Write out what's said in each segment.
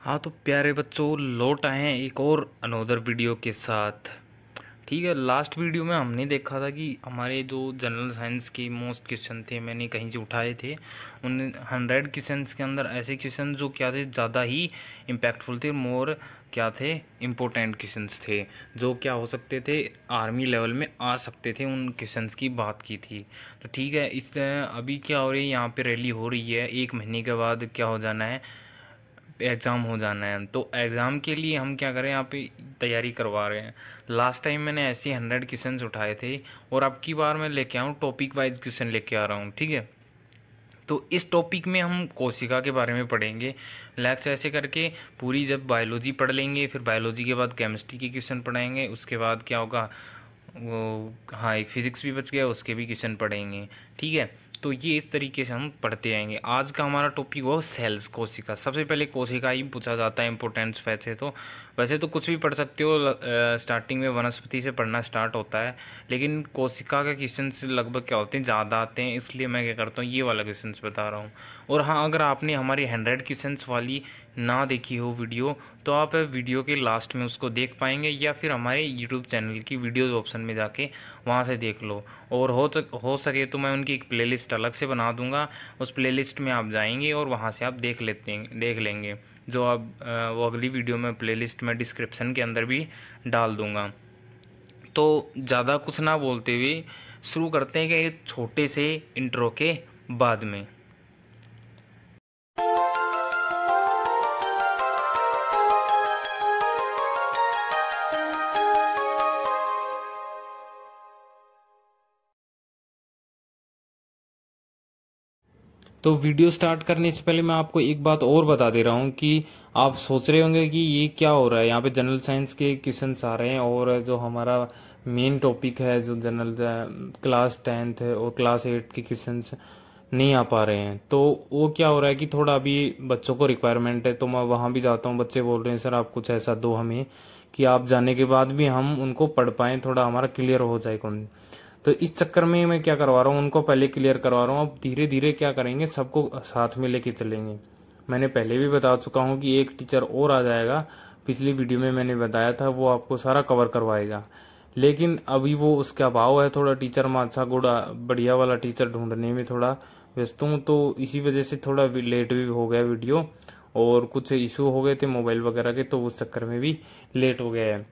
हाँ तो प्यारे बच्चों, लौट आए हैं एक और अनोदर वीडियो के साथ। ठीक है, लास्ट वीडियो में हमने देखा था कि हमारे जो जनरल साइंस के मोस्ट क्वेश्चन थे मैंने कहीं से उठाए थे। उन 100 क्वेश्चंस के अंदर ऐसे क्वेश्चन जो क्या थे, ज़्यादा ही इम्पैक्टफुल थे, मोर क्या थे, इम्पोर्टेंट क्वेश्चंस थे, जो क्या हो सकते थे, आर्मी लेवल में आ सकते थे। उन क्वेश्चंस की बात की थी। तो ठीक है, इस अभी क्या हो रही है, यहाँ पे रैली हो रही है। 1 महीने के बाद क्या हो जाना है, एग्ज़ाम हो जाना है। तो एग्ज़ाम के लिए हम क्या करें, यहाँ पे तैयारी करवा रहे हैं। लास्ट टाइम मैंने ऐसे 100 क्वेश्चन उठाए थे, और अब की बार मैं लेके आऊँ टॉपिक वाइज क्वेश्चन लेके आ रहा हूँ। ठीक है, तो इस टॉपिक में हम कोशिका के बारे में पढ़ेंगे। लैक्स ऐसे करके पूरी जब बायोलॉजी पढ़ लेंगे, फिर बायोलॉजी के बाद केमिस्ट्री के क्वेश्चन पढ़ाएंगे। उसके बाद क्या होगा, वो हाँ, एक फिजिक्स भी बच गया, उसके भी क्वेश्चन पढ़ेंगे। ठीक है, तो ये इस तरीके से हम पढ़ते आएंगे। आज का हमारा टॉपिक वो सेल्स, कोशिका। सबसे पहले कोशिका ही पूछा जाता है इंपॉर्टेंस। वैसे तो कुछ भी पढ़ सकते हो। स्टार्टिंग में वनस्पति से पढ़ना स्टार्ट होता है, लेकिन कोशिका के क्वेश्चन लगभग क्या होते हैं, ज़्यादा आते हैं। इसलिए मैं क्या करता हूँ, ये वाला क्वेश्चन बता रहा हूँ। और हाँ, अगर आपने हमारी 100 क्वेश्चन वाली ना देखी हो वीडियो, तो आप वीडियो के लास्ट में उसको देख पाएंगे, या फिर हमारे यूट्यूब चैनल की वीडियोज़ ऑप्शन में जाके वहाँ से देख लो। और हो सके तो मैं उनकी एक प्लेलिस्ट अलग से बना दूंगा। उस प्लेलिस्ट में आप जाएंगे और वहाँ से आप देख लेंगे। जो आप वो अगली वीडियो में प्लेलिस्ट में डिस्क्रिप्शन के अंदर भी डाल दूंगा। तो ज़्यादा कुछ ना बोलते हुए शुरू करते हैं कि एक छोटे से इंट्रो के बाद में। तो वीडियो स्टार्ट करने से पहले मैं आपको एक बात और बता दे रहा हूँ कि आप सोच रहे होंगे कि ये क्या हो रहा है, यहाँ पे जनरल साइंस के क्वेश्चंस आ रहे हैं, और जो हमारा मेन टॉपिक है, जो जनरल क्लास 10th है और क्लास 8 के क्वेश्चंस नहीं आ पा रहे हैं। तो वो क्या हो रहा है कि थोड़ा अभी बच्चों को रिक्वायरमेंट है, तो मैं वहाँ भी जाता हूँ। बच्चे बोल रहे हैं सर आप कुछ ऐसा दो हमें कि आप जाने के बाद भी हम उनको पढ़ पाएँ, थोड़ा हमारा क्लियर हो जाए कौन। तो इस चक्कर में मैं क्या करवा रहा हूँ, उनको पहले क्लियर करवा रहा हूँ। अब धीरे धीरे क्या करेंगे, सबको साथ में लेके चलेंगे। मैंने पहले भी बता चुका हूँ कि एक टीचर और आ जाएगा, पिछली वीडियो में मैंने बताया था, वो आपको सारा कवर करवाएगा। लेकिन अभी वो उसका अभाव है, थोड़ा टीचर में अच्छा गुड़ा बढ़िया वाला टीचर ढूंढने में थोड़ा व्यस्त हूँ। तो इसी वजह से थोड़ा लेट भी हो गया वीडियो, और कुछ इशू हो गए थे मोबाइल वगैरह के, तो उस चक्कर में भी लेट हो गया है।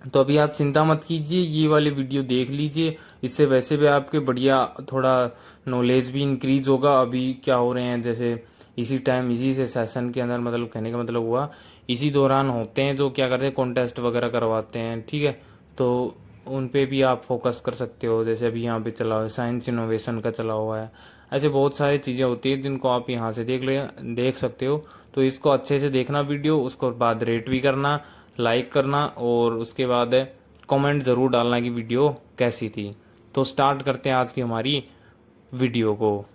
तो अभी आप चिंता मत कीजिए, ये वाली वीडियो देख लीजिए। इससे वैसे भी आपके बढ़िया थोड़ा नॉलेज भी इंक्रीज होगा। अभी क्या हो रहे हैं, जैसे इसी टाइम इसी से सेशन के अंदर, मतलब कहने का मतलब हुआ इसी दौरान होते हैं, जो क्या करते हैं कॉन्टेस्ट वगैरह करवाते हैं। ठीक है, तो उन पे भी आप फोकस कर सकते हो। जैसे अभी यहाँ पे चला हुआ है साइंस इनोवेशन का चला हुआ है। ऐसे बहुत सारी चीज़ें होती है जिनको आप यहाँ से देख सकते हो। तो इसको अच्छे से देखना वीडियो, उसको बाद रेट भी करना, लाइक करना, और उसके बाद कमेंट ज़रूर डालना कि वीडियो कैसी थी। तो स्टार्ट करते हैं आज की हमारी वीडियो को।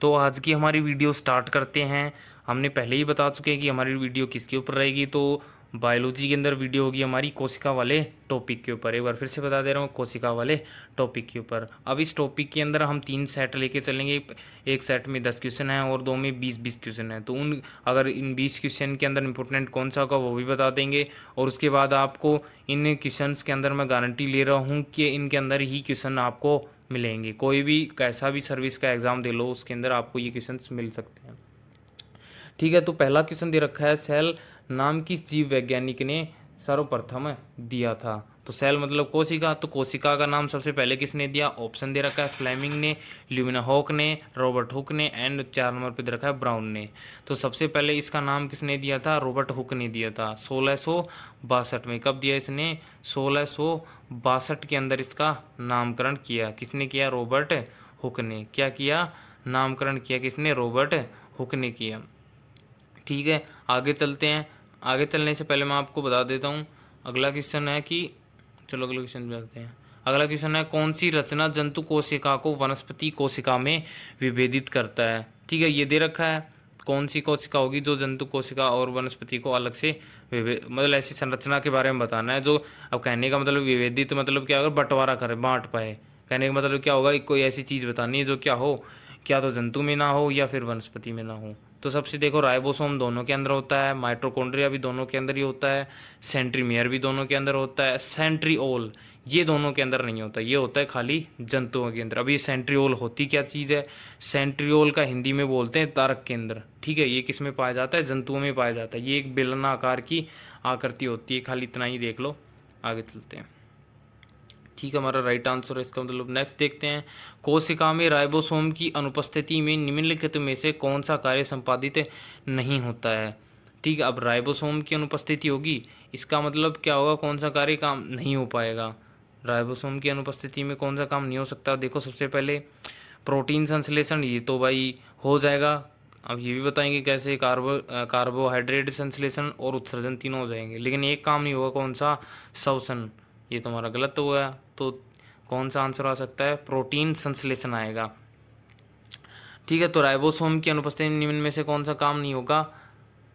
तो आज की हमारी वीडियो स्टार्ट करते हैं। हमने पहले ही बता चुके हैं कि हमारी वीडियो किसके ऊपर रहेगी। तो बायोलॉजी के अंदर वीडियो होगी हमारी कोशिका वाले टॉपिक के ऊपर। एक बार फिर से बता दे रहा हूँ, कोशिका वाले टॉपिक के ऊपर। अब इस टॉपिक के अंदर हम 3 सेट लेके चलेंगे। एक सेट में 10 क्वेश्चन हैं और 2 में 20-20 क्वेश्चन हैं। तो अगर इन 20 क्वेश्चन के अंदर इंपॉर्टेंट कौन सा होगा वो भी बता देंगे। और उसके बाद आपको इन क्वेश्चन के अंदर मैं गारंटी ले रहा हूँ कि इनके अंदर ही क्वेश्चन आपको मिलेंगे। कोई भी कैसा भी सर्विस का एग्ज़ाम दे लो, उसके अंदर आपको ये क्वेश्चंस मिल सकते हैं। ठीक है, तो पहला क्वेश्चन दे रखा है, सेल नाम किस जीव वैज्ञानिक ने सर्वप्रथम दिया था। तो सेल मतलब कोशिका, तो कोशिका का नाम सबसे पहले किसने दिया, ऑप्शन दे रखा है फ्लेमिंग ने, ल्यूमिनहॉक ने, रॉबर्ट हुक ने, एंड 4 नंबर पे दे रखा है ब्राउन ने। तो सबसे पहले इसका नाम किसने दिया था, रॉबर्ट हुक ने दिया था 1662 में। कब दिया इसने, 1662 के अंदर इसका नामकरण किया। किसने किया, रॉबर्ट हुक ने। क्या किया, नामकरण किया किसने, रॉबर्ट हुक ने किया। ठीक है, आगे चलते हैं। आगे चलने से पहले मैं आपको बता देता हूँ अगला क्वेश्चन है कि, चलो अगले क्वेश्चन पे आते हैं। अगला क्वेश्चन है, कौन सी रचना जंतु कोशिका को वनस्पति कोशिका में विभेदित करता है। ठीक है, ये दे रखा है कौन सी कोशिका होगी जो जंतु कोशिका और वनस्पति को अलग से मतलब ऐसी संरचना के बारे में बताना है जो, अब कहने का मतलब विभेदित मतलब क्या, अगर बंटवारा करे, बांट पाए, कहने का मतलब क्या होगा, कोई ऐसी चीज़ बतानी है जो क्या हो, क्या तो जंतु में ना हो या फिर वनस्पति में ना हो। तो सबसे देखो राइबोसोम दोनों के अंदर होता है, माइटोकॉन्ड्रिया भी दोनों के अंदर ही होता है, सेंट्रीमियर भी दोनों के अंदर होता है, सेंट्रियोल ये दोनों के अंदर नहीं होता, ये होता है खाली जंतुओं के अंदर। अब ये सेंट्रियोल होती क्या चीज़ है, सेंट्रियोल का हिंदी में बोलते हैं तारक केंद्र। ठीक है, ये किस में पाया जाता है, जंतुओं में पाया जाता है। ये एक बेलना आकार की आकृति होती है, खाली इतना ही देख लो। आगे चलते हैं। ठीक है, हमारा राइट आंसर है इसका मतलब। नेक्स्ट देखते हैं, कोशिका में राइबोसोम की अनुपस्थिति में निम्नलिखित में से कौन सा कार्य संपादित नहीं होता है। ठीक है, अब राइबोसोम की अनुपस्थिति होगी, इसका मतलब क्या होगा, कौन सा कार्य काम नहीं हो पाएगा। राइबोसोम की अनुपस्थिति में कौन सा काम नहीं हो सकता। देखो सबसे पहले प्रोटीन संश्लेषण, ये तो भाई हो जाएगा। अब ये भी बताएंगे कैसे, कार्बोहाइड्रेट संश्लेषण और उत्सर्जन तीनों हो जाएंगे, लेकिन एक काम नहीं होगा, कौन सा, श्वसन। ये तुम्हारा गलत हो गया, तो कौन सा आंसर आ सकता है, प्रोटीन संश्लेषण आएगा। ठीक है, तो राइबोसोम की अनुपस्थिति में निम्न में से कौन सा काम नहीं होगा,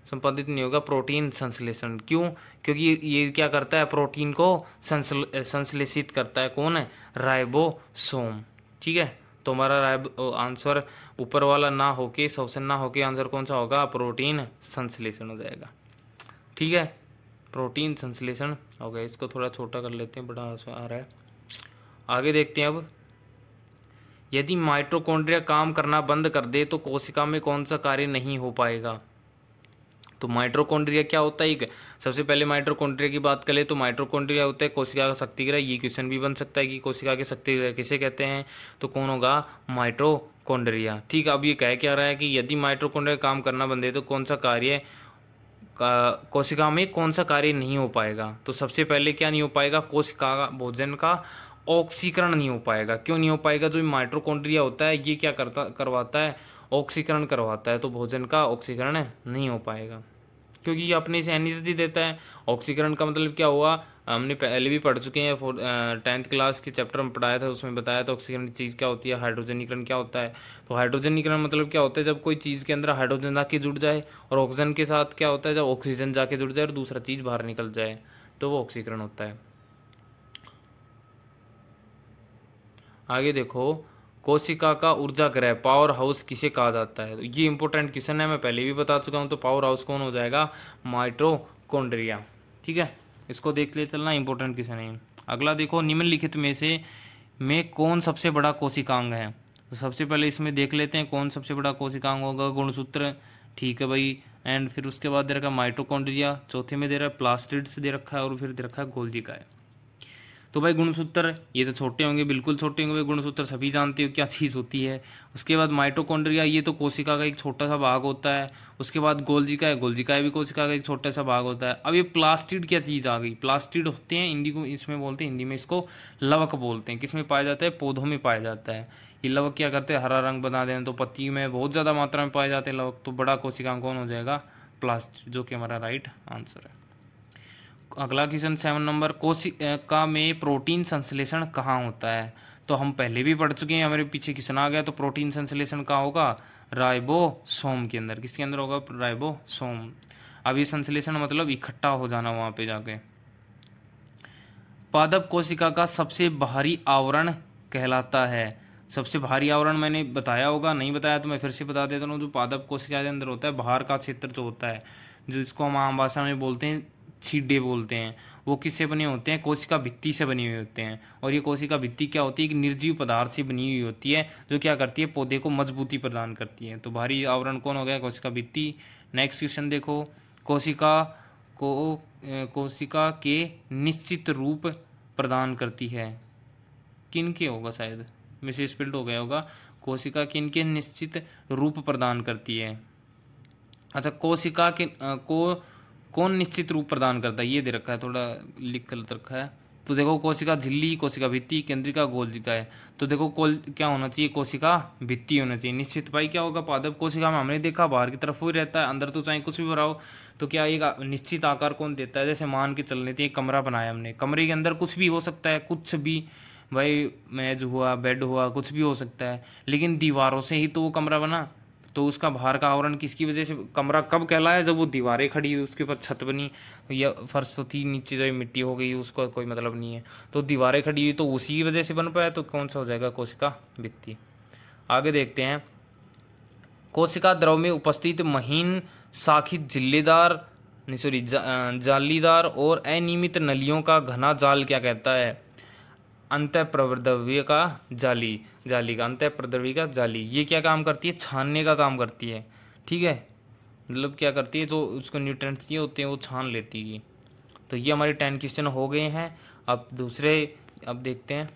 संपादित नहीं होगा, प्रोटीन संश्लेषण। क्यों, क्योंकि ये क्या करता है, प्रोटीन को संश्लेषित करता है, कौन है, राइबोसोम। ठीक है, तो हमारा आंसर ऊपर वाला ना होके, श्वसन ना होके आंसर कौन सा होगा, प्रोटीन संश्लेषण हो जाएगा। ठीक है, प्रोटीन संश्लेषण हो गया। इसको थोड़ा छोटा कर लेते हैं, बड़ा आ रहा है। आगे देखते हैं अब, यदि माइटोकॉन्ड्रिया काम करना बंद कर दे तो कोशिका में कौन सा कार्य नहीं हो पाएगा। तो माइटोकॉन्ड्रिया क्या होता है, एक सबसे पहले माइटोकॉन्ड्रिया की बात करें तो माइटोकॉन्ड्रिया होता है कोशिका का शक्तिग्रह। ये क्वेश्चन भी बन सकता है कि कोशिका के शक्तिग्रह किसे कहते हैं, तो कौन होगा, माइटोकॉन्ड्रिया। ठीक है, अब ये कह क्या रहा है कि यदि माइटोकॉन्ड्रिया काम करना बंद है तो कौन सा कार्य कोशिका में कौन सा कार्य नहीं हो पाएगा। तो सबसे पहले क्या नहीं हो पाएगा, कोशिका का भोजन का ऑक्सीकरण नहीं हो पाएगा। क्यों नहीं हो पाएगा, जो माइटोकॉन्ड्रिया होता है ये क्या करवाता है, ऑक्सीकरण करवाता है, तो भोजन का ऑक्सीकरण नहीं हो पाएगा, क्योंकि ये अपने से एनर्जी देता है। ऑक्सीकरण का मतलब क्या हुआ, हमने पहले भी पढ़ चुके हैं, 10th क्लास के चैप्टर में पढ़ाया था, उसमें बताया था ऑक्सीकरण की चीज़ क्या होती है, हाइड्रोजनीकरण क्या होता है। तो हाइड्रोजनीकरण मतलब क्या होता है, जब कोई चीज़ के अंदर हाइड्रोजन जाके जुड़ जाए, और ऑक्सीजन के साथ क्या होता है, जब ऑक्सीजन जाके जुड़ जाए और दूसरा चीज़ बाहर निकल जाए, तो वो ऑक्सीकरण होता है। आगे देखो, कोशिका का ऊर्जा ग्रह पावर हाउस किसे कहा जाता है। तो ये इंपॉर्टेंट क्वेश्चन है, मैं पहले भी बता चुका हूँ। तो पावर हाउस कौन हो जाएगा, माइटोकॉन्ड्रिया। ठीक है, इसको देख ले चलना, इंपॉर्टेंट क्वेश्चन है। अगला देखो, निम्नलिखित में कौन सबसे बड़ा कोशिकांग है। तो सबसे पहले इसमें देख लेते हैं कौन सबसे बड़ा कोशिकांग होगा, गुणसूत्र। ठीक है भाई, एंड फिर उसके बाद दे रखा है माइटोकॉन्ड्रिया, चौथे में दे रहा है प्लास्टिड्स दे रखा है, और फिर दे रखा है गोल्जिका है। तो भाई गुणसूत्र ये तो छोटे होंगे, बिल्कुल छोटे होंगे भाई, गुणसूत्र सभी जानते हो क्या चीज़ होती है। उसके बाद माइटोकॉन्ड्रिया, ये तो कोशिका का एक छोटा सा भाग होता है। उसके बाद गोल्जिका है, गोल्जिका भी कोशिका का एक छोटा सा भाग होता है। अब ये प्लास्टिड क्या चीज़ आ गई, प्लास्टिड होते हैं हिंदी को इसमें बोलते हैं, हिंदी में इसको लवक बोलते हैं। किस में पाया जाता है, पौधों में पाया जाता है। ये लवक क्या करते हैं, हरा रंग बना दें, तो पत्ती में बहुत ज़्यादा मात्रा में पाए जाते हैं लवक। तो बड़ा कोशिकांग कौन हो जाएगा, प्लास्टिड, जो कि हमारा राइट आंसर है। अगला क्वेश्चन 7 नंबर, कोशिका में प्रोटीन संश्लेषण कहाँ होता है। तो हम पहले भी पढ़ चुके हैं, हमारे पीछे क्वेश्चन आ गया। तो प्रोटीन संश्लेषण कहाँ होगा, राइबोसोम के अंदर। किसके अंदर होगा, राइबोसोम। अब ये संश्लेषण मतलब इकट्ठा हो जाना वहाँ पे जाके। पादप कोशिका का सबसे बाहरी आवरण कहलाता है। सबसे भारी आवरण मैंने बताया होगा, नहीं बताया तो मैं फिर से बता देता हूँ। जो पादप कोशिका के अंदर होता है, बाहर का क्षेत्र जो होता है, जो इसको हम आम भाषा में बोलते हैं छीडे बोलते हैं, वो किससे बने होते हैं, कोशिका भित्ति से बने हुए होते हैं। और ये कोशिका भित्ति क्या होती है, एक निर्जीव पदार्थ से बनी हुई होती है, जो क्या करती है, पौधे को मजबूती प्रदान करती है। तो भारी आवरण कौन हो गया, कोशिका भित्ति। नेक्स्ट क्वेश्चन देखो, कोशिका के निश्चित रूप प्रदान करती है। किन के होगा, शायद मिस स्पेल्ड हो गया होगा। कोशिका किन के निश्चित रूप प्रदान करती है। अच्छा, कोशिका के कौन निश्चित रूप प्रदान करता है, ये दे रखा है, थोड़ा लिख कर रखा है। तो देखो, कोशिका झिल्ली, कोशिका भित्ति, केंद्रिका, गोल्जिका है। तो देखो क्या होना चाहिए, कोशिका भित्ति होना चाहिए। निश्चित भाई क्या होगा, पादप कोशिका में हमने देखा बाहर की तरफ ही रहता है, अंदर तो चाहे कुछ भी भराओ। तो क्या एक निश्चित आकार कौन देता है, जैसे मान के चल लेते हैं, कमरा बनाया हमने, कमरे के अंदर कुछ भी हो सकता है, कुछ भी भाई, मेज हुआ, बेड हुआ, कुछ भी हो सकता है, लेकिन दीवारों से ही तो वो कमरा बना। तो उसका बाहर का आवरण किसकी वजह से कमरा कब कहलाया, जब वो दीवारें खड़ी हुई, उसके ऊपर छत बनी या फर्श तो थी, नीचे जो मिट्टी हो गई उसका कोई मतलब नहीं है, तो दीवारें खड़ी हुई तो उसी की वजह से बन पाया, तो कौन सा हो जाएगा, कोशिका भित्ति। आगे देखते हैं, कोशिका द्रव में उपस्थित महीन शाखित झिल्लीदार नहीं सॉरी जालीदार और अनियमित नलियों का घना जाल क्या कहता है, अंतःप्रद्रव्य का जाली, जाली का अंतःप्रद्रव्य का जाली। ये क्या काम करती है, छानने का काम करती है, ठीक है, मतलब क्या करती है, जो उसको न्यूट्रिएंट्स चाहिए होते हैं वो छान लेती है। तो ये हमारे 10 क्वेश्चन हो गए हैं। अब अब देखते हैं,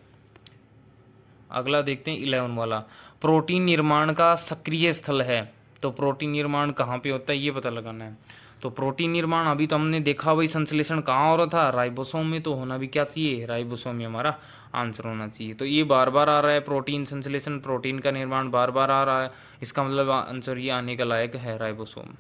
अगला देखते हैं 11 वाला, प्रोटीन निर्माण का सक्रिय स्थल है। तो प्रोटीन निर्माण कहाँ पे होता है ये पता लगाना है। तो प्रोटीन निर्माण अभी तो हमने देखा भाई, संश्लेषण कहाँ हो रहा था, राइबोसोम में, तो होना भी क्या चाहिए, राइबोसोम में हमारा आंसर होना चाहिए। तो ये बार बार आ रहा है, प्रोटीन संश्लेषण, प्रोटीन का निर्माण बार बार आ रहा है, इसका मतलब आंसर ये आने का लायक है राइबोसोम।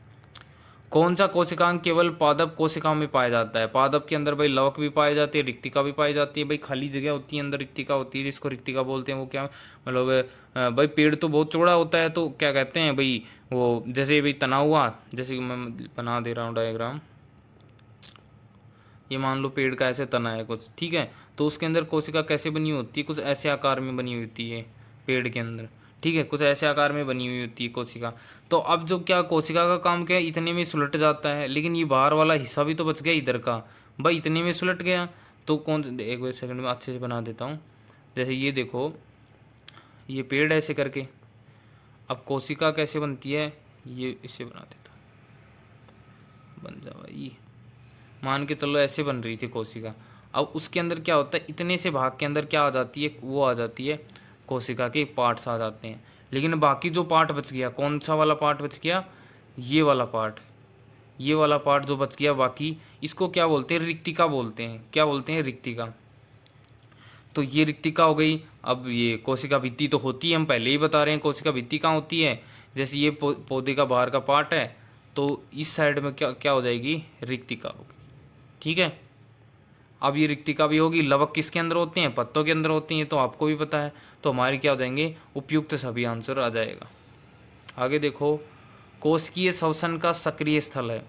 कौन सा कोशिकांग केवल पादप कोशिकाओं में पाया जाता है, पादप के अंदर भाई लवक भी पाए जाते हैं, रिक्तिका भी पाई जाती है, भाई खाली जगह होती है अंदर रिक्तिका होती है, जिसको रिक्तिका बोलते हैं, वो क्या मतलब भाई पेड़ तो बहुत चौड़ा होता है, तो क्या कहते हैं भाई, वो जैसे भाई तना हुआ, जैसे कि मैं बना दे रहा हूँ डायग्राम, ये मान लो पेड़ का ऐसे तना है कुछ, ठीक है, तो उसके अंदर कोशिका कैसे बनी होती है, कुछ ऐसे आकार में बनी होती है पेड़ के अंदर, ठीक है, कुछ ऐसे आकार में बनी हुई होती है कोशिका। तो अब जो क्या कोशिका का काम क्या है, इतने में सुलट जाता है, लेकिन ये बाहर वाला हिस्सा भी तो बच गया इधर का, भाई इतने में सुलट गया, तो कौन, एक सेकंड में अच्छे से बना देता हूँ। जैसे ये देखो, ये पेड़ ऐसे करके, अब कोशिका कैसे बनती है, ये इसे बना देता हूँ, बन जा भाई, मान के चलो ऐसे बन रही थी कोशिका। अब उसके अंदर क्या होता है, इतने से भाग के अंदर क्या आ जाती है, वो आ जाती है कोशिका के पार्ट्स आ जाते हैं, लेकिन बाकी जो पार्ट बच गया, कौन सा वाला पार्ट बच गया, ये वाला पार्ट, ये वाला पार्ट जो बच गया बाकी, इसको क्या बोलते हैं, रिक्तिका बोलते हैं, क्या बोलते हैं, रिक्तिका। तो ये रिक्तिका हो गई। अब ये कोशिका भित्ति तो होती है, हम पहले ही बता रहे हैं कोशिका भित्ति कहाँ होती है, जैसे ये पौधे का बाहर का पार्ट है, तो इस साइड में क्या क्या हो जाएगी, रिक्तिका होगी, ठीक है। अब ये रिक्तिका भी होगी, लवक किसके अंदर होते हैं, पत्तों के अंदर होती हैं, तो आपको भी पता है, तो हमारे क्या हो जाएंगे, उपयुक्त सभी आंसर आ जाएगा। आगे देखो, कोशिकीय श्वसन का सक्रिय स्थल है,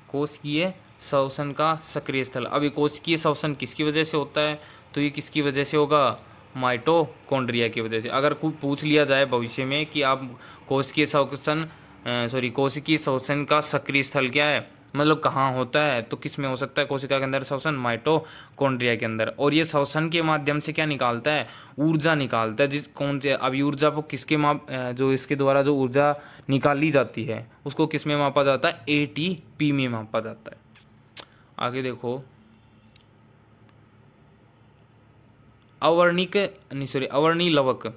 कोशिकीय श्वसन का सक्रिय स्थल। अब ये कोशिकीय श्वसन किसकी वजह से होता है, तो ये किसकी वजह से होगा, माइटोकॉन्ड्रिया की वजह से। अगर कुछ पूछ लिया जाए भविष्य में कि आप कोशिकीय श्वसन कोशिकीय श्वसन का सक्रिय स्थल क्या है, मतलब कहाँ होता है, तो किस में हो सकता है, कोशिका के अंदर श्वसन, माइटोकॉन्ड्रिया के अंदर। और ये श्वसन के माध्यम से क्या निकालता है, ऊर्जा निकालता है, जिस कौन से, अब ऊर्जा को किसके जो इसके द्वारा जो ऊर्जा निकाली जाती है उसको किस में मापा जाता है, एटीपी में मापा जाता है। आगे देखो, अवर्णी लवक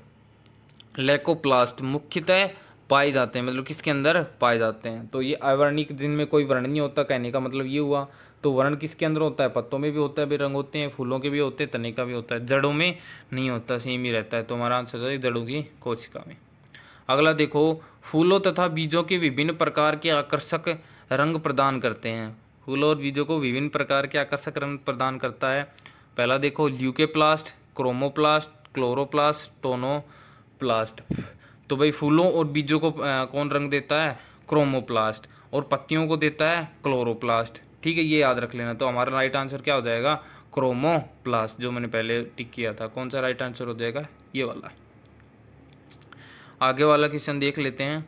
लैकोप्लास्ट मुख्यतः पाए जाते हैं, मतलब किसके अंदर पाए जाते हैं, तो ये अवर्णिक जिनमें कोई वर्ण नहीं होता, कहने का मतलब ये हुआ। तो वर्ण किसके अंदर होता है, पत्तों में भी होता है, बेरंग होते हैं, फूलों के भी होते हैं, तने का भी होता है, जड़ों में नहीं होता, सेम ही रहता है। तो हमारा आंसर है जड़ों की कोशिका में। अगला देखो, फूलों तथा बीजों के विभिन्न प्रकार के आकर्षक रंग प्रदान करते हैं, फूलों और बीजों को विभिन्न प्रकार के आकर्षक रंग प्रदान करता है। पहला देखो, ल्यूकेप्लास्ट, क्रोमोप्लास्ट, क्लोरोप्लास्ट, टोनोप्लास्ट। तो भाई फूलों और बीजों को कौन रंग देता है, क्रोमोप्लास्ट, और पत्तियों को देता है क्लोरोप्लास्ट, ठीक है, ये याद रख लेना। तो हमारा राइट आंसर क्या हो जाएगा, क्रोमोप्लास्ट, जो मैंने पहले टिक किया था। कौन सा राइट आंसर हो जाएगा, ये वाला। आगे वाला क्वेश्चन देख लेते हैं,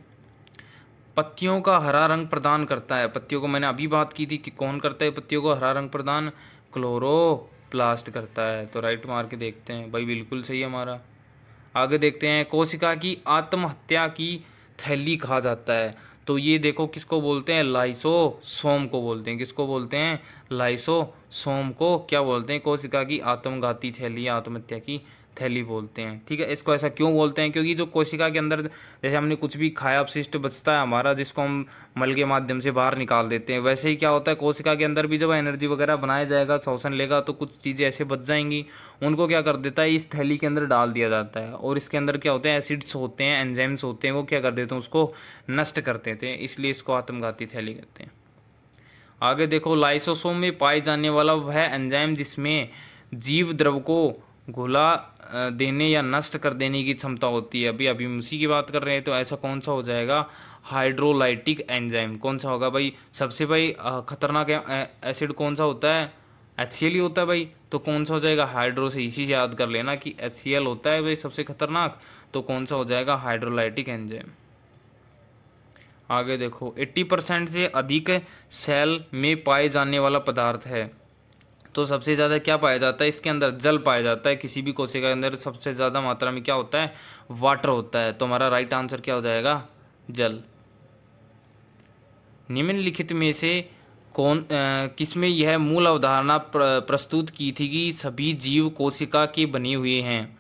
पत्तियों का हरा रंग प्रदान करता है, पत्तियों को मैंने अभी बात की थी कि कौन करता है पत्तियों को हरा रंग प्रदान, क्लोरोप्लास्ट करता है। तो राइट मार के देखते हैं, भाई बिल्कुल सही है हमारा। आगे देखते हैं, कोशिका की आत्महत्या की थैली कहा जाता है, तो ये देखो किसको बोलते हैं, लाइसोसोम को बोलते हैं, किसको बोलते हैं, लाइसोसोम को क्या बोलते हैं, कोशिका की आत्मघाती थैली, आत्महत्या की थैली बोलते हैं, ठीक है। इसको ऐसा क्यों बोलते हैं, क्योंकि जो कोशिका के अंदर जैसे हमने कुछ भी खाया अपशिष्ट बचता है हमारा, जिसको हम मल के माध्यम से बाहर निकाल देते हैं, वैसे ही क्या होता है कोशिका के अंदर भी जब एनर्जी वगैरह बनाया जाएगा, श्वसन लेगा, तो कुछ चीज़ें ऐसे बच जाएंगी, उनको क्या कर देता है, इस थैली के अंदर डाल दिया जाता है। और इसके अंदर क्या होते हैं, एसिड्स होते हैं, एंजाइम्स होते हैं, वो क्या कर देते हैं, उसको नष्ट कर देते हैं, इसलिए इसको आत्मघाती थैली कहते हैं। आगे देखो, लाइसोसोम में पाए जाने वाला वह एंजाइम जिसमें जीव द्रव को घुला देने या नष्ट कर देने की क्षमता होती है। अभी अभी हम उसी की बात कर रहे हैं, तो ऐसा कौन सा हो जाएगा, हाइड्रोलाइटिक एंजाइम। कौन सा होगा भाई, सबसे भाई खतरनाक एसिड कौन सा होता है, HCl ही होता है भाई। तो कौन सा हो जाएगा, हाइड्रो से इसी से याद कर लेना कि HCl होता है भाई सबसे खतरनाक, तो कौन सा हो जाएगा, हाइड्रोलाइटिक एंजाइम। आगे देखो, 80% से अधिक सेल में पाए जाने वाला पदार्थ है। तो सबसे ज़्यादा क्या पाया जाता है इसके अंदर, जल पाया जाता है। किसी भी कोशिका के अंदर सबसे ज़्यादा मात्रा में क्या होता है, वाटर होता है। तो हमारा राइट आंसर क्या हो जाएगा, जल। निम्नलिखित में से किसमें यह मूल अवधारणा प्रस्तुत की थी कि सभी जीव कोशिका के बने हुए हैं।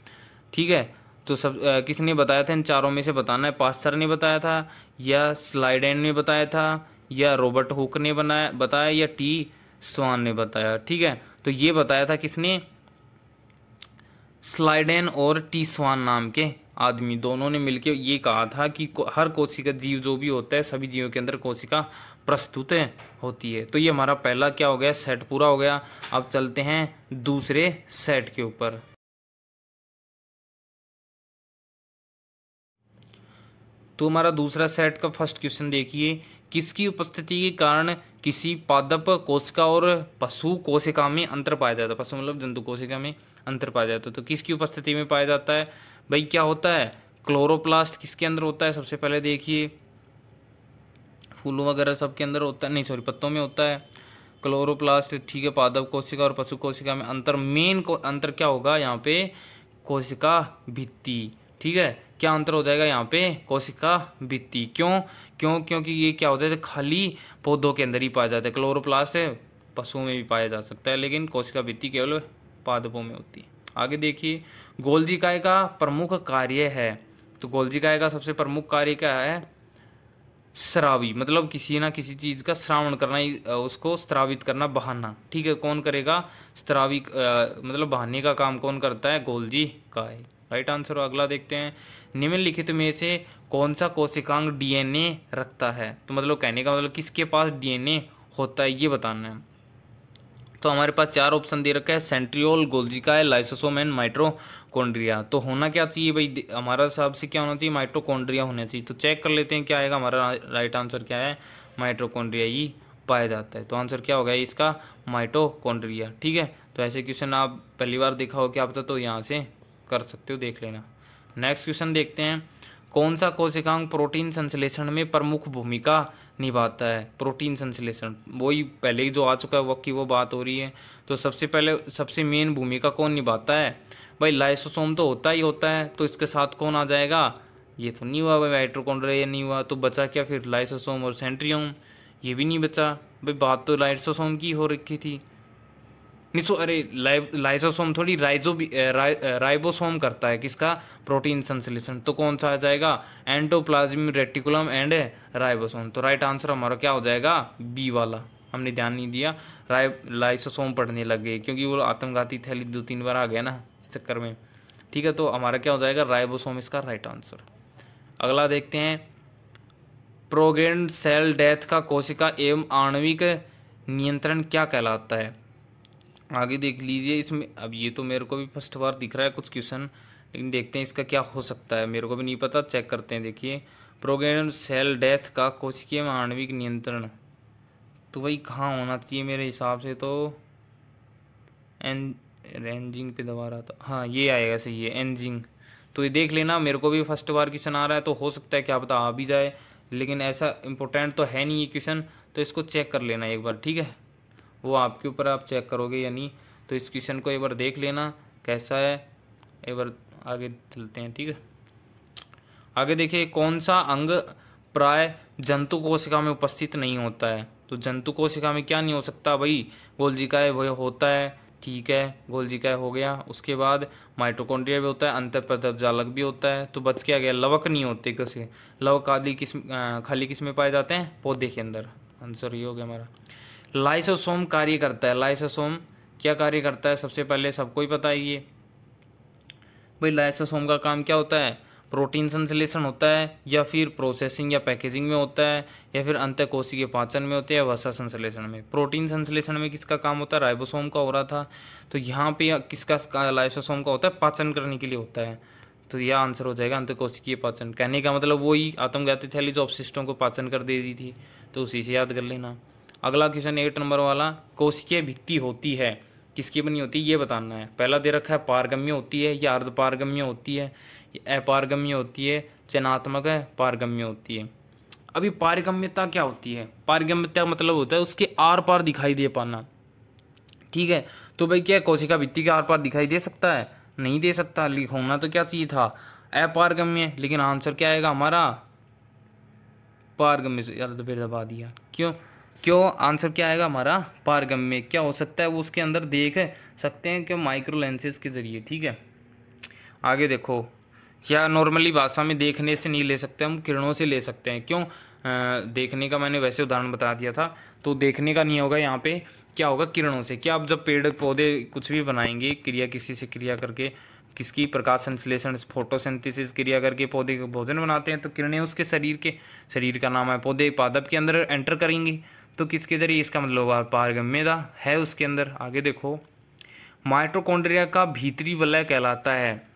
ठीक है, तो सब किसने बताया था, इन चारों में से बताना है। पास्चर ने बताया था, या स्लाइडेन ने बताया था, या रॉबर्ट हुक ने बताया, या टी स्वान ने बताया। ठीक है, तो ये बताया था किसने, स्लाइडेन और टी स्वान नाम के आदमी, दोनों ने मिलकर ये कहा था कि हर कोशिका जीव जो भी होता है, सभी जीवों के अंदर कोशिका प्रस्तुत होती है। तो ये हमारा पहला क्या हो गया, सेट पूरा हो गया। अब चलते हैं दूसरे सेट के ऊपर। तो हमारा दूसरा सेट का फर्स्ट क्वेश्चन देखिए, किसकी उपस्थिति के कारण किसी पादप कोशिका और पशु कोशिका में अंतर पाया जाता है। पशु मतलब जंतु कोशिका में अंतर पाया जाता है। तो किसकी उपस्थिति में पाया जाता है भाई, क्या होता है, क्लोरोप्लास्ट किसके अंदर होता है, सबसे पहले देखिए, फूलों वगैरह सबके अंदर होता है, नहीं सॉरी पत्तों में होता है क्लोरोप्लास्ट। ठीक है, पादप कोशिका और पशु कोशिका में अंतर, मेन को अंतर क्या होगा यहाँ पे, कोशिका भित्ति। ठीक है, क्या अंतर हो जाएगा यहाँ पे, कोशिका भित्ति। क्यों क्यों क्योंकि ये क्या होता है, खाली पौधों के अंदर ही पाया जाता है। क्लोरोप्लास्ट पशुओं में भी पाया जा सकता है, लेकिन कोशिका भित्ति केवल पादपों में होती है। आगे देखिए, गोल्जी काय का प्रमुख कार्य है। तो गोल्जी काय का सबसे प्रमुख कार्य क्या है, स्रावी, मतलब किसी ना किसी चीज का श्रावण करना, उसको स्त्रावित करना, बहाना। ठीक है, कौन करेगा, स्त्रावी मतलब बहाने का काम कौन करता है, गोल्जी काय। Right answer. अगला देखते हैं, निम्नलिखित में से कौन सा कोशिकांग DNA रखता है। तो मतलब कहने का मतलब किसके पास DNA होता है ये बताना है। तो हमारे पास चार ऑप्शन दे रखा है, सेंट्रियोल, गोल्जी काय, लाइसोसोम एंड माइटोकॉन्ड्रिया। तो होना क्या चाहिए भाई, हमारा हिसाब से क्या होना चाहिए, माइटोकॉन्ड्रिया होना चाहिए। तो चेक कर लेते हैं क्या आएगा, हमारा राइट आंसर क्या है, माइटोकॉन्ड्रिया ही पाया जाता है। तो आंसर क्या होगा इसका, माइटोकॉन्ड्रिया। ठीक है, तो ऐसे क्वेश्चन आप पहली बार देखा हो क्या पता, तो यहाँ से कर सकते हो, देख लेना। नेक्स्ट क्वेश्चन देखते हैं, कौन सा कोशिकांग प्रोटीन संश्लेषण में प्रमुख भूमिका निभाता है। प्रोटीन संश्लेषण वही पहले ही जो आ चुका है वो की वो बात हो रही है। तो सबसे पहले सबसे मेन भूमिका कौन निभाता है भाई, लाइसोसोम तो होता ही होता है। तो इसके साथ कौन आ जाएगा, ये तो नहीं हुआ भाई, माइटोकॉन्ड्रिया ये नहीं हुआ, तो बचा क्या फिर, लाइसोसोम और सेंट्रियोम, ये भी नहीं बचा भाई। बात तो लाइसोसोम की हो रखी थी, नहीं सो अरे लाइसोसोम थोड़ी राइबोसोम करता है किसका, प्रोटीन संश्लेषण। तो कौन सा आ जाएगा, एंडोप्लाज्मिक रेटिकुलम एंड राइबोसोम। तो राइट आंसर हमारा क्या हो जाएगा, बी वाला। हमने ध्यान नहीं दिया, लाइसोसोम पढ़ने लग गए क्योंकि वो आत्मघाती थैली 2-3 बार आ गया ना इस चक्कर में। ठीक है, तो हमारा क्या हो जाएगा, राइबोसोम इसका राइट आंसर। अगला देखते हैं, प्रोग्रेड सेल डेथ का कोशिका एवं आणविक नियंत्रण क्या कहलाता है। आगे देख लीजिए इसमें, अब ये तो मेरे को भी फर्स्ट बार दिख रहा है कुछ क्वेश्चन, लेकिन देखते हैं इसका क्या हो सकता है, मेरे को भी नहीं पता, चेक करते हैं। देखिए, प्रोग्रेड सेल डेथ का कोशिकीय में आणविक नियंत्रण, तो भाई कहाँ होना चाहिए मेरे हिसाब से, तो एंजिंग पे दबा रहा था, हाँ ये आएगा सही है, एंजिंग। तो ये देख लेना, मेरे को भी फर्स्ट बार क्वेश्चन आ रहा है, तो हो सकता है क्या पता आ भी जाए, लेकिन ऐसा इंपॉर्टेंट तो है नहीं ये क्वेश्चन, तो इसको चेक कर लेना एक बार। ठीक है, वो आपके ऊपर, आप चेक करोगे या नहीं। तो इस क्वेश्चन को एक बार देख लेना कैसा है, एक बार आगे चलते हैं। ठीक है, आगे देखिए, कौन सा अंग प्राय जंतु कोशिका में उपस्थित नहीं होता है। तो जंतु कोशिका में क्या नहीं हो सकता भाई, गोल्जी काय वो होता है। ठीक है, गोल्जी काय हो गया, उसके बाद माइटोकॉन्ड्रिया भी होता है, अंतःप्रदर्भजालक भी होता है। तो बच क्या गया, लवक नहीं होते किसी, लवक खाली किस में पाए जाते हैं, पौधे के अंदर। आंसर ये हो गया हमारा। लाइसोसोम कार्य करता है, लाइसोसोम क्या कार्य करता है, सबसे पहले सबको ही पता है ये भाई, लाइसोसोम का काम क्या होता है प्रोटीन संश्लेषण होता है, या फिर प्रोसेसिंग या पैकेजिंग में होता है, या फिर अंतःकोशिकीय पाचन में होता है, या वसा संश्लेषण में। प्रोटीन संश्लेषण में किसका काम होता है? राइबोसोम का हो रहा था। तो यहाँ पे किसका लाइसोसोम का होता है? पाचन करने के लिए होता है। तो यह आंसर हो जाएगा अंतःकोशिकीय पाचन। कहने का मतलब वही आत्मघाती थैली जो अपशिष्टों को पाचन कर दे रही थी, तो उसी से याद कर लेना। अगला क्वेश्चन 8 नंबर वाला, कोशिकीय भित्ति होती है, किसकी बनी होती है ये बताना है। पहला दे रखा है पारगम्य होती है या अर्धपारगम्य होती है, अपारगम्य होती है, चयनात्मक है, पारगम्य होती है। अभी पारगम्यता क्या होती है? पारगम्यता मतलब होता है उसके आर पार दिखाई दे पाना। ठीक है, तो भाई क्या कोशिका भित्ति के आर पार दिखाई दे सकता है? नहीं दे सकता। होना तो क्या चाहिए था? अपारगम्य। लेकिन आंसर क्या आएगा हमारा? पारगम्य से। यार तो फिर दबा दिया। क्यों आंसर क्या आएगा हमारा? पारगम्य। क्या हो सकता है वो उसके अंदर देख सकते हैं कि माइक्रो लेंसेज के जरिए। ठीक है, आगे देखो, या नॉर्मली भाषा में देखने से नहीं ले सकते, हम किरणों से ले सकते हैं। क्यों? देखने का मैंने वैसे उदाहरण बता दिया था, तो देखने का नहीं होगा यहाँ पे, क्या होगा? किरणों से। क्या आप जब पेड़ पौधे कुछ भी बनाएंगे, क्रिया किसी से क्रिया करके, किसकी प्रकाश संश्लेषण फोटोसिंथेसिस क्रिया करके पौधे को भोजन बनाते हैं, तो किरणें उसके शरीर का नाम है पौधे पादप के अंदर एंटर करेंगी, तो किसके जरिए? इसका मतलब पारगम्यता है उसके अंदर। आगे देखो, माइटोकॉन्ड्रिया का भीतरी वलय कहलाता है।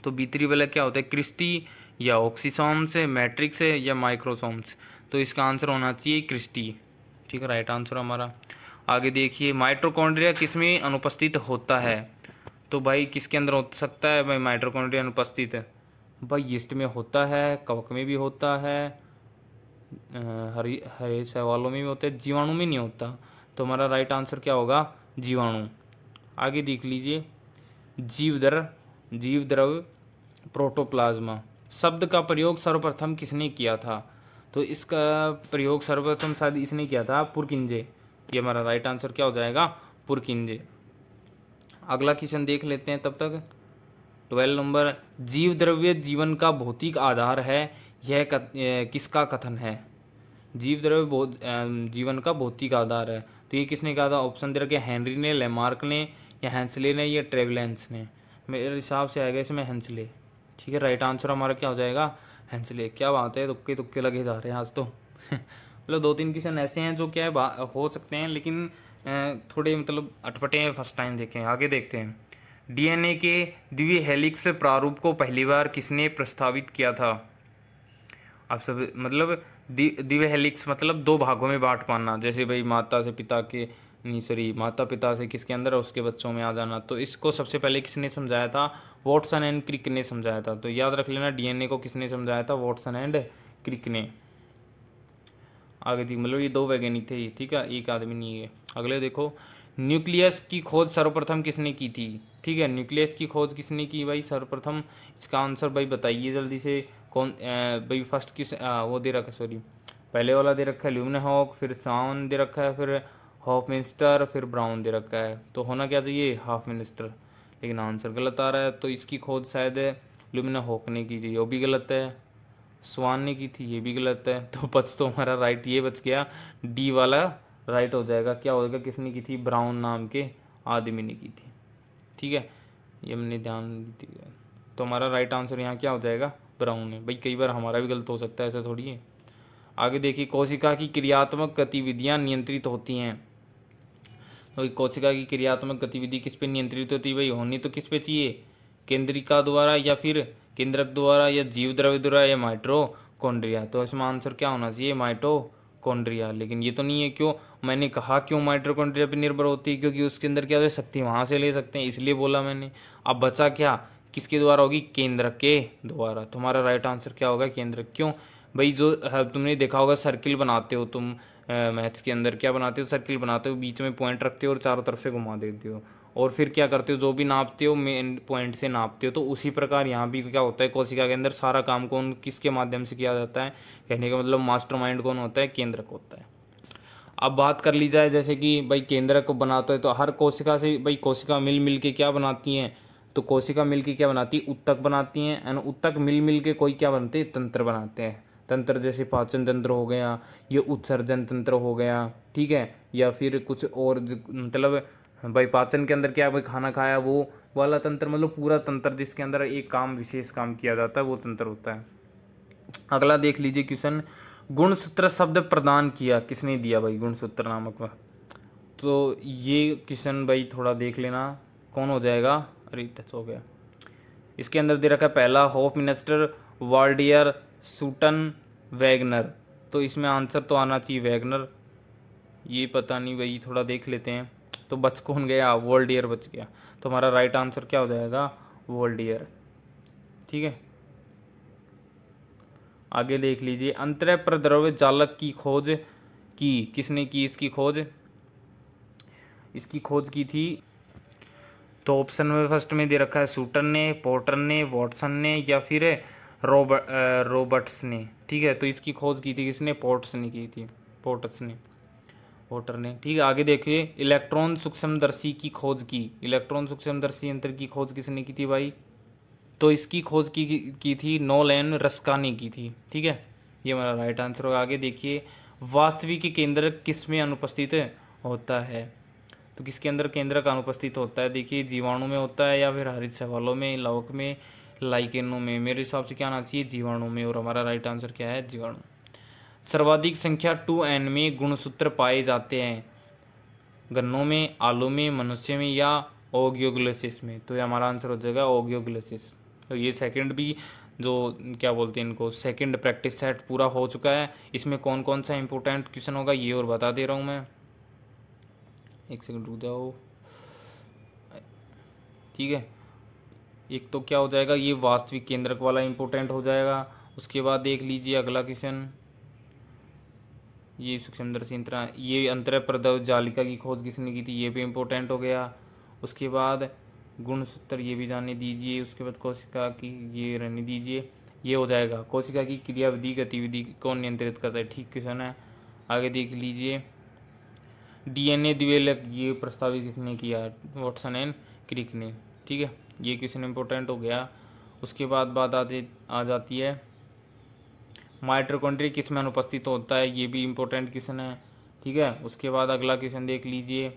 तो भीतरी वलय क्या होता है? क्रिस्टी या ऑक्सीसोम्स, मैट्रिक्स या माइक्रोसोम्स। तो इसका आंसर होना चाहिए क्रिस्टी। ठीक है, राइट आंसर हमारा। आगे देखिए, माइटोकॉन्ड्रिया किसमें अनुपस्थित होता है? तो भाई किसके अंदर हो सकता है भाई माइटोकॉन्ड्रिया अनुपस्थित है? भाई यीस्ट में होता है, कवक में भी होता है, हरे शैवालों में भी होता है, जीवाणु में नहीं होता। तो हमारा राइट आंसर क्या होगा? जीवाणु। आगे देख लीजिए, जीव द्रव प्रोटोप्लाज्मा शब्द का प्रयोग सर्वप्रथम किसने किया था? तो इसका प्रयोग सर्वप्रथम शायद इसने किया था, पुरकिंजे। ये हमारा राइट आंसर क्या हो जाएगा? पुरकिंजे। अगला क्वेश्चन देख लेते हैं तब तक। 12 नंबर, जीव द्रव्य जीवन का भौतिक आधार है, यह किसका कथन है? जीव द्रव्य जीवन का भौतिक आधार है, तो ये किसने कहा था? ऑप्शन दे रखे, हेनरी ने, लेमार्क ने, या हेंसले ने, या ट्रेवलेंस ने। मेरे हिसाब से आएगा इसमें हेंसले। ठीक है, राइट आंसर हमारा क्या हो जाएगा? हेंसले। क्या बात है, तुक्के तुक्के लगे जा रहे हैं आज तो। मतलब 2-3 क्वेश्चन ऐसे हैं जो क्या है हो सकते हैं, लेकिन थोड़े मतलब अटपटे हैं, फर्स्ट टाइम देखें। आगे देखते हैं, डीएनए के द्वि हेलिक्स प्रारूप को पहली बार किसने प्रस्तावित किया था? अब सब मतलब द्वि हेलिक्स मतलब 2 भागों में बांट पाना, जैसे भाई माता पिता से किसके अंदर उसके बच्चों में आ जाना। तो इसको सबसे पहले किसने समझाया था? वॉटसन एंड क्रिक ने समझाया था। तो याद रख लेना, डीएनए को किसने समझाया था? वॉटसन एंड क्रिक ने। आगे देखिए, मतलब ये 2 वैज्ञानिक थे, ठीक है, एक आदमी नहीं है। अगले देखो, न्यूक्लियस की खोज सर्वप्रथम किसने की थी? ठीक है, न्यूक्लियस की खोज किसने की भाई सर्वप्रथम? इसका आंसर भाई बताइए जल्दी से। कौन भाई फर्स्ट किस वो दे रखा है, सॉरी, पहले वाला दे रखा है ल्यूमेनहॉक, फिर सावन दे रखा है, फिर हॉफमिंस्टर, फिर ब्राउन दे रखा है। तो होना क्या चाहिए? हॉफमिंस्टर। लेकिन आंसर गलत आ रहा है। तो इसकी खोज शायद ल्यूमेनहॉक ने की थी, वो भी गलत है। स्वान ने की थी, ये भी गलत है। तो बच तो हमारा राइट ये बच गया, डी वाला राइट हो जाएगा। क्या होगा? किसने की थी? ब्राउन नाम के आदमी ने की थी। ठीक है, ये हमने ध्यान दिया। तो हमारा राइट आंसर यहाँ क्या हो जाएगा? ब्राउन है। भाई कई बार हमारा भी गलत हो सकता है, ऐसा थोड़ी है। आगे देखिए, कोशिका की क्रियात्मक गतिविधियाँ नियंत्रित होती हैं। तो कोशिका की क्रियात्मक गतिविधि किस पे नियंत्रित होती है भाई? होनी तो किस पे चाहिए? केंद्रिका द्वारा, या फिर केंद्रक द्वारा, या जीव द्रव्य द्वारा, या माइटोकॉन्ड्रिया। तो इसमें आंसर क्या होना चाहिए? माइटोकॉन्ड्रिया। लेकिन ये तो नहीं है। क्यों? मैंने कहा क्यों माइटोकॉन्ड्रिया पे निर्भर होती है? क्योंकि उसके अंदर क्या हो सकती है, वहाँ से ले सकते हैं, इसलिए बोला मैंने। अब बचा क्या? किसके द्वारा होगी? केंद्रक के द्वारा। तुम्हारा राइट आंसर क्या होगा? केंद्रक। क्यों भाई? जो तुमने देखा होगा, सर्किल बनाते हो तुम मैथ्स के अंदर, क्या बनाते हो? सर्किल बनाते हो, बीच में पॉइंट रखते हो और चारों तरफ से घुमा देते हो, और फिर क्या करते हो? जो भी नापते हो मेन पॉइंट से नापते हो। तो उसी प्रकार यहाँ भी क्या होता है? कोशिका के अंदर सारा काम कौन किसके माध्यम से किया जाता है? कहने का मतलब मास्टरमाइंड कौन होता है? केंद्रक होता है। अब बात कर ली जाए, जैसे कि भाई केंद्रक को बनाते है, तो हर कोशिका से भाई कोशिका मिल के क्या बनाती हैं? तो कोशिका मिल के क्या बनाती है? उत्तक बनाती हैं, एंड उत्तक मिल के कोई क्या बनते हैं? तंत्र बनाते हैं। तंत्र जैसे पाचन तंत्र हो गया, ये उत्सर्जन तंत्र हो गया, ठीक है, या फिर कुछ और मतलब भाई पाचन के अंदर क्या भाई खाना खाया वो वाला तंत्र मतलब पूरा तंत्र जिसके अंदर एक काम विशेष काम किया जाता है वो तंत्र होता है। अगला देख लीजिए क्वेश्चन, गुणसूत्र शब्द प्रदान किया किसने दिया भाई गुणसूत्र नामक वह। तो ये क्वेश्चन भाई थोड़ा देख लेना कौन हो जाएगा। अरे टच हो गया। इसके अंदर दे रखा है पहला होफ मिनिस्टर वाल्डियर सूटन वैगनर। तो इसमें आंसर तो आना चाहिए वैगनर, ये पता नहीं भाई थोड़ा देख लेते हैं। तो बच कौन गया, वोल्डियर बच गया। तो हमारा राइट आंसर क्या हो जाएगा, वोल्डियर। ठीक है, आगे देख लीजिए, अंतरः प्रद्रव्य जालक की खोज की किसने की, इसकी खोज की थी। तो ऑप्शन में फर्स्ट में दे रखा है सूटन ने, पोर्टर ने, वॉटसन ने या फिर रॉबर्ट्स ने। ठीक है, तो इसकी खोज की थी किसने, पोर्ट्स ने की थी, पोर्टर ने। ठीक है, आगे देखिए, इलेक्ट्रॉन सूक्ष्मदर्शी की खोज की, इलेक्ट्रॉन सूक्ष्मदर्शी यंत्र की खोज किसने की थी भाई। तो इसकी खोज की थी नोलेन रस्का ने की थी। ठीक है, ये हमारा राइट आंसर होगा। आगे देखिए, वास्तविक केंद्र किस में अनुपस्थित होता है। तो किसके अंदर केंद्र का अनुपस्थित होता है, देखिए जीवाणु में होता है या फिर हरित शैवालों में, लवक में, लाइकेनों में। मेरे हिसाब से क्या आना चाहिए, जीवाणु में, और हमारा राइट आंसर क्या है, जीवाणु। सर्वाधिक संख्या 2n में गुणसूत्र पाए जाते हैं, गन्नों में, आलू में, मनुष्य में या ओगियोग्लोसिस में। तो ये हमारा आंसर हो जाएगा ओगियोग्लोसिस। तो ये सेकंड भी जो क्या बोलते हैं इनको, सेकंड प्रैक्टिस सेट पूरा हो चुका है। इसमें कौन कौन सा इंपॉर्टेंट क्वेश्चन होगा ये और बता दे रहा हूँ मैं, एक सेकंड रुक जाओ। ठीक है, एक तो क्या हो जाएगा, ये वास्तविक केंद्रक वाला इंपॉर्टेंट हो जाएगा। उसके बाद देख लीजिए अगला क्वेश्चन, ये सूक्ष्मदर्शी यंत्र, ये अंतरः प्रद्रव्य जालिका की खोज किसने की थी, ये भी इम्पोर्टेंट हो गया। उसके बाद गुणसूत्र ये भी जाने दीजिए। उसके बाद कोशिका की ये रहने दीजिए, ये हो जाएगा कोशिका की क्रियाविधि गतिविधि कौन नियंत्रित करता है। ठीक क्वेश्चन है, आगे देख लीजिए, डीएनए द्विवेलक ये प्रस्तावित किसने किया, वॉटसन एंड क्रिक ने। ठीक है, ये क्वेश्चन इंपॉर्टेंट हो गया। उसके बाद बात आ जाती है माइटोकॉन्ड्रिया किस में अनुपस्थित होता है, ये भी इंपॉर्टेंट क्वेश्चन है। ठीक है, उसके बाद अगला क्वेश्चन देख लीजिए,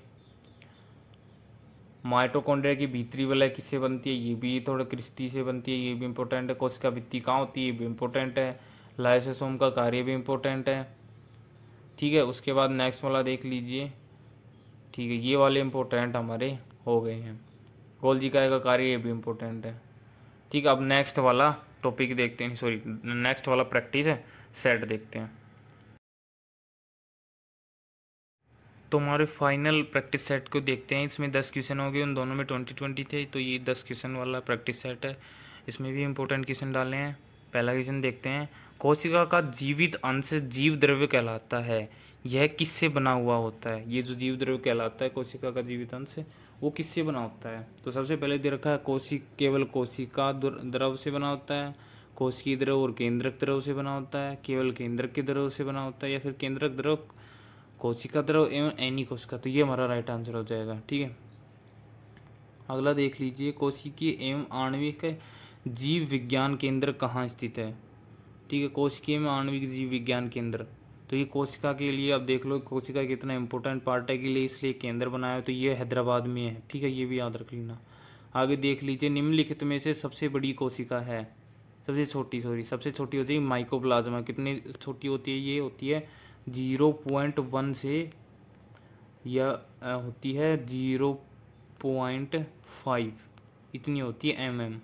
माइटोकॉन्ड्रिया की भीतरी वलय किससे बनती है, ये भी थोड़ा क्रिस्टी से बनती है, ये भी इंपॉर्टेंट है। कोशिका भित्ति कहाँ होती है, ये भी इंपॉर्टेंट है। लाइसोसोम का कार्य भी इंपॉर्टेंट है। ठीक है, उसके बाद नेक्स्ट वाला देख लीजिए। ठीक है, ये वाले इंपॉर्टेंट हमारे हो गए हैं। गोल्जी का कार्य ये भी इंपॉर्टेंट है। ठीक है, अब नेक्स्ट वाला टॉपिक देखते हैं, सॉरी नेक्स्ट वाला प्रैक्टिस है सेट देखते हैं। तो हमारे फाइनल प्रैक्टिस सेट को देखते हैं। इसमें 10 क्वेश्चन हो गए, उन दोनों में 20-20 थे, तो ये 10 क्वेश्चन वाला प्रैक्टिस सेट है। इसमें भी इंपॉर्टेंट क्वेश्चन डाले हैं। पहला क्वेश्चन देखते हैं, कोशिका का जीवित अंश जीव द्रव्य कहलाता है, यह किससे बना हुआ होता है। ये जो जीव द्रव्य कहलाता है कोशिका का जीवित अंश वो किससे बना होता है। तो सबसे पहले दे रखा है केवल कोशिका द्रव से बना होता है, कोशिकीय द्रव और केंद्रक द्रव से बना होता है, केवल केंद्रक के द्रव से बना होता है, या फिर केंद्रक द्रव, कोशिका द्रव एवं एनी कोशिका। तो ये हमारा राइट आंसर हो जाएगा। ठीक है, अगला देख लीजिए, कोशिकीय एवं आणविक जीव विज्ञान केंद्र कहाँ स्थित है। ठीक है, कोशिकीय में आणविक जीव विज्ञान केंद्र, तो ये कोशिका के लिए अब देख लो कोशिका कितना इंपॉर्टेंट पार्ट है के लिए, इसलिए केंद्र बनाया है, तो ये हैदराबाद में है। ठीक है, ये भी याद रख लेना। आगे देख लीजिए, निम्नलिखित में से सबसे बड़ी कोशिका है, सबसे छोटी होती है माइकोप्लाज्मा। कितनी छोटी होती है, ये होती है 0.1 से या होती है 0.5, इतनी होती है mm।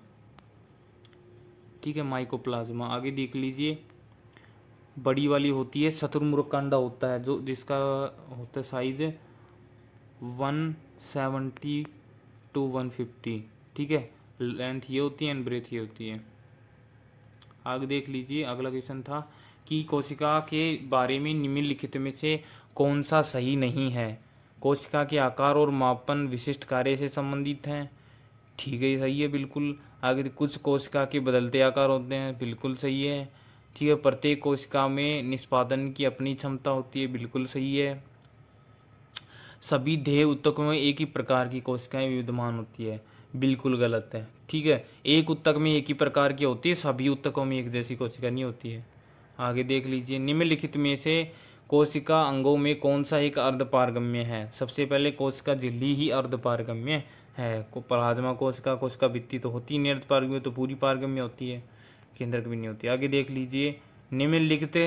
ठीक है, माइकोप्लाज्मा। आगे देख लीजिए, बड़ी वाली होती है शत्रुमुर्कांडा होता है, जो जिसका होता है साइज 170 to 150। ठीक है, लेंथ ये होती है एंड ब्रेथ ये होती है। आगे देख लीजिए, अगला क्वेश्चन था कि कोशिका के बारे में निम्नलिखित में से कौन सा सही नहीं है। कोशिका के आकार और मापन विशिष्ट कार्य से संबंधित हैं। ठीक है, सही है बिल्कुल। आगे कुछ कोशिका के बदलते आकार होते हैं, बिल्कुल सही है। ठीक है, प्रत्येक कोशिका में निष्पादन की अपनी क्षमता होती है, बिल्कुल सही है। सभी देह ऊतकों में एक ही प्रकार की कोशिकाएं विद्यमान होती है, बिल्कुल गलत है। ठीक है, एक ऊतक में एक ही प्रकार की होती है, सभी ऊतकों में एक जैसी कोशिका नहीं होती है। आगे देख लीजिए, निम्नलिखित में से कोशिका अंगों में कौन सा एक अर्धपारगम्य है। सबसे पहले कोशिका झिल्ली ही अर्धपारगम्य है। प्लाज्मा कोशिका, कोशिका भित्ति तो होती नहीं अर्ध पारगम्य, तो पूरी पारगम्य होती है, केंद्रक भी नहीं होती। आगे देख लीजिए, निम्नलिखित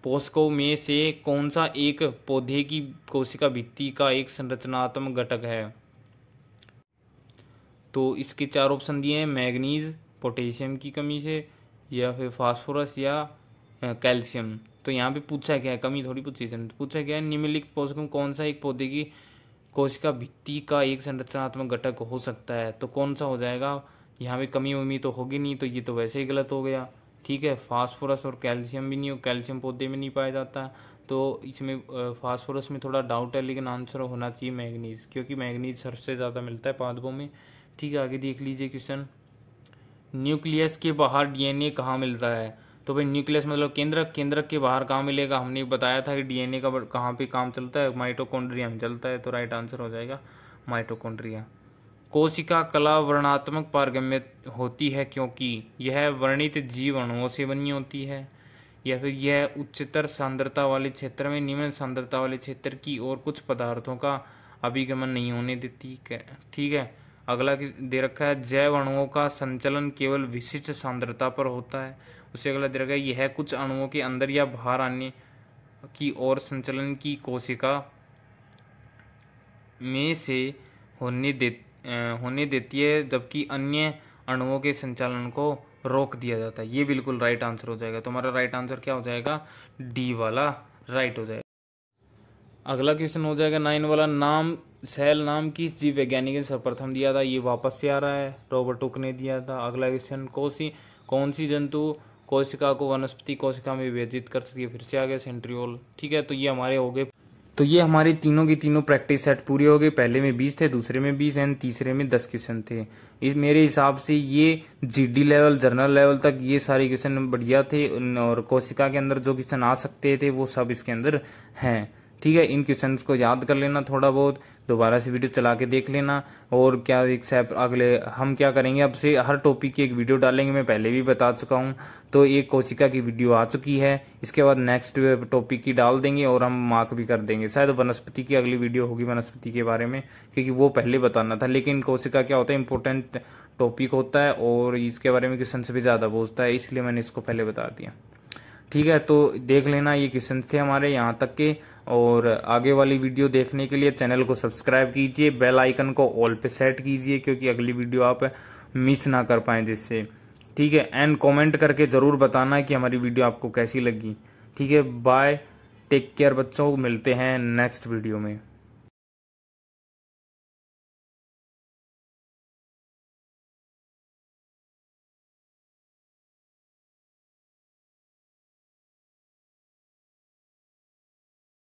पोषकों में से कौन सा एक पौधे की कोशिका भित्ति का एक संरचनात्मक घटक है? तो इसके चार ऑप्शन दिए हैं, मैग्नीज पोटेशियम की कमी से, या फिर फास्फोरस, या कैल्शियम। तो यहाँ पे पूछा क्या है, कमी थोड़ी पूछी है, पूछा क्या है, निम्नलिखित पोषकों कौन सा एक पौधे की कोशिका भित्ति का एक संरचनात्मक घटक हो सकता है? तो कौन सा हो जाएगा? यहाँ पे कमी उमी तो होगी नहीं, तो ये तो वैसे ही गलत हो गया। ठीक है, फास्फोरस और कैल्शियम भी नहीं हो, कैल्शियम पौधे में नहीं पाया जाता, तो इसमें फास्फोरस में थोड़ा डाउट है, लेकिन आंसर होना चाहिए मैग्नीज, क्योंकि मैग्नीज सबसे ज़्यादा मिलता है पादपों में। ठीक है, आगे देख लीजिए क्वेश्चन, न्यूक्लियस के बाहर डीएनए कहाँ मिलता है? तो भाई न्यूक्लियस मतलब केंद्रक, केंद्रक के बाहर कहाँ मिलेगा? हमने बताया था कि डीएनए का कहाँ पे काम चलता है, माइटोकॉन्ड्रिया में चलता है, तो राइट आंसर हो जाएगा माइटोकॉन्ड्रिया। कोशिका कला वर्णात्मक पारगम्य होती है क्योंकि यह वर्णित जीव अणुओं से बनी होती है, या फिर यह उच्चतर सांद्रता वाले क्षेत्र में निम्न सांद्रता वाले क्षेत्र की और कुछ पदार्थों का अभिगमन नहीं होने देती। ठीक है, अगला दे रखा है, जैव अणुओं का संचलन केवल विशिष्ट सांद्रता पर होता है। उससे अगला दे रखा है, यह कुछ अणुओं के अंदर या बाहर आने की और संचलन की कोशिका में से होने देती है, जबकि अन्य अणुओं के संचालन को रोक दिया जाता है। ये बिल्कुल राइट आंसर हो जाएगा। तो हमारा राइट आंसर क्या हो जाएगा? डी वाला राइट हो जाएगा। अगला क्वेश्चन हो जाएगा 9 वाला, नाम सेल नाम किस जीव वैज्ञानिक ने सर्वप्रथम दिया था? ये वापस से आ रहा है, रॉबर्ट हुक ने दिया था। अगला क्वेश्चन, कौन सी जंतु कोशिका को वनस्पति कोशिका में विभाजित कर सकती है? फिर से आ गया सेंट्रियोल। ठीक है, तो ये हमारे हो गए, तो ये हमारे तीनों की तीनों प्रैक्टिस सेट पूरी हो गई। पहले में 20 थे, दूसरे में 20 एंड तीसरे में 10 क्वेश्चन थे। इस मेरे हिसाब से ये जीडी लेवल, जर्नल लेवल तक ये सारे क्वेश्चन बढ़िया थे, और कोशिका के अंदर जो क्वेश्चन आ सकते थे वो सब इसके अंदर हैं। ठीक है, इन क्वेश्चंस को याद कर लेना, थोड़ा बहुत दोबारा से वीडियो चला के देख लेना। और क्या एक अगले हम क्या करेंगे, अब से हर टॉपिक की एक वीडियो डालेंगे, मैं पहले भी बता चुका हूँ। तो एक कोशिका की वीडियो आ चुकी है, इसके बाद नेक्स्ट टॉपिक की डाल देंगे और हम मार्क भी कर देंगे। शायद वनस्पति की अगली वीडियो होगी वनस्पति के बारे में, क्योंकि वो पहले बताना था। लेकिन कोशिका क्या होता है, इंपॉर्टेंट टॉपिक होता है और इसके बारे में क्वेश्चन भी ज़्यादा पूछता है, इसलिए मैंने इसको पहले बता दिया। ठीक है, तो देख लेना, ये क्वेश्चन थे हमारे यहाँ तक के। और आगे वाली वीडियो देखने के लिए चैनल को सब्सक्राइब कीजिए, बेल आइकन को ऑल पे सेट कीजिए, क्योंकि अगली वीडियो आप मिस ना कर पाएं जिससे। ठीक है, एंड कमेंट करके ज़रूर बताना कि हमारी वीडियो आपको कैसी लगी। ठीक है, बाय, टेक केयर बच्चों, मिलते हैं नेक्स्ट वीडियो में।